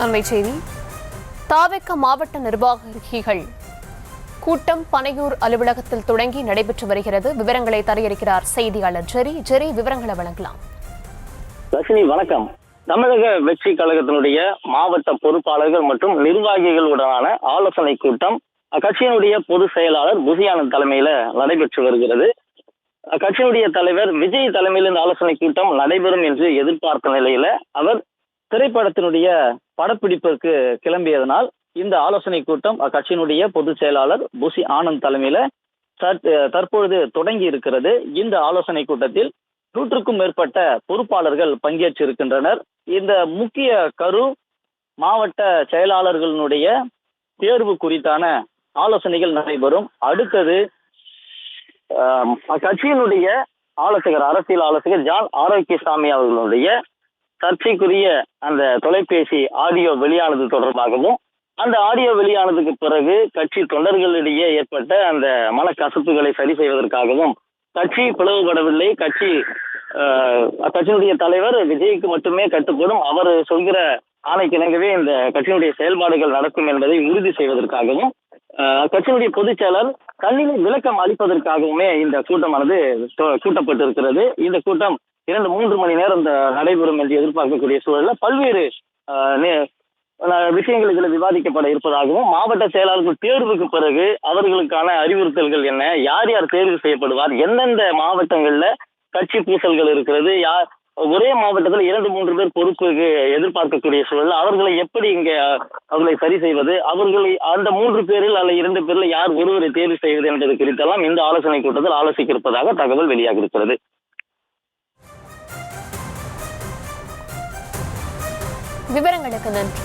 அண்மை செய்தி. தாவேக மாவட்ட நிர்வாகிகள் கூட்டம் பனையூர் அலுவலகத்தில் தொடங்கி நடைபெற்று வருகிறது. விவரங்களை தரையிறக்கிறார் செய்தியாளர் ஜெரி. விவரங்களை வழங்கலாம். ரஜினி, வணக்கம். தமிழக வெற்றி கழகத்தினுடைய மாவட்ட பொறுப்பாளர்கள் மற்றும் நிர்வாகிகளுடனான ஆலோசனை கூட்டம் அக்கட்சியினுடைய பொதுச் செயலாளர் புசி ஆனந்த் தலைமையில நடைபெற்று வருகிறது. அக்கட்சியினுடைய தலைவர் விஜய் தலைமையில் இந்த ஆலோசனை கூட்டம் நடைபெறும் என்று எதிர்பார்த்த நிலையில அவர் திரைப்படத்தினுடைய படப்பிடிப்பிற்கு கிளம்பியதனால் இந்த ஆலோசனை கூட்டம் அக்கட்சியினுடைய பொதுச் செயலாளர் புசி ஆனந்த் தலைமையில தற்பொழுது தொடங்கி இருக்கிறது. இந்த ஆலோசனை கூட்டத்தில் 100க்கும் மேற்பட்ட பொறுப்பாளர்கள் பங்கேற்றிருக்கின்றனர். இந்த முக்கிய கரு மாவட்ட செயலாளர்களுடைய தேர்வு குறித்தான ஆலோசனைகள் நடைபெறும். அடுத்தது அக்கட்சியினுடைய அரசியல் ஆலோசகர் ஜான் ஆரோக்கியசாமி அவர்களுடைய சர்ச்சைக்குரிய அந்த தொலைபேசி ஆடியோ வெளியானது தொடர்பாகவும், அந்த ஆடியோ வெளியானதுக்கு பிறகு கட்சி தொண்டர்களிடையே ஏற்பட்ட அந்த மனக்கசப்புகளை சரி செய்வதற்காகவும், கட்சி பிளவுபடவில்லை, கட்சியினுடைய தலைவர் விஜய்க்கு மட்டுமே கட்டுப்படும், அவர் சொல்கிற ஆணைக்கிணங்கவே இந்த கட்சியினுடைய செயல்பாடுகள் நடக்கும் என்பதை உறுதி செய்வதற்காகவும், கட்சியினுடைய பொதுச் செயலர் தன்னிலை விளக்கம் அளிப்பதற்காகவுமே இந்த கூட்டமானது கூட்டப்பட்டிருக்கிறது. இந்த கூட்டம் 2-3 மணி நேரம் நடைபெறும் என்று எதிர்பார்க்கக்கூடிய சூழலில் பல்வேறு விஷயங்கள் இதில் விவாதிக்கப்பட இருப்பதாகவும், மாவட்ட செயலாளர்கள் தேர்வுக்கு பிறகு அவர்களுக்கான அறிவுறுத்தல்கள் என்ன, யார் யார் தேர்வு செய்யப்படுவார், எந்தெந்த மாவட்டங்கள்ல கட்சி பூசல்கள் இருக்கிறது, ஒரே மாவட்டத்தில் 2-3 பேர் பொறுப்புக்கு எதிர்பார்க்கக்கூடிய சூழல், அவர்களை எப்படி அவர்களை சரி செய்வது, அவர்களை அந்த 3 பேரில் அல்ல 2 பேரில் யார் ஒருவரை தேர்வு செய்வது என்பது குறித்தெல்லாம் இந்த ஆலோசனை கூட்டத்தில் ஆலோசிக்க இருப்பதாக தகவல் வெளியாக இருக்கிறது. விவரங்களுக்கு நன்றி.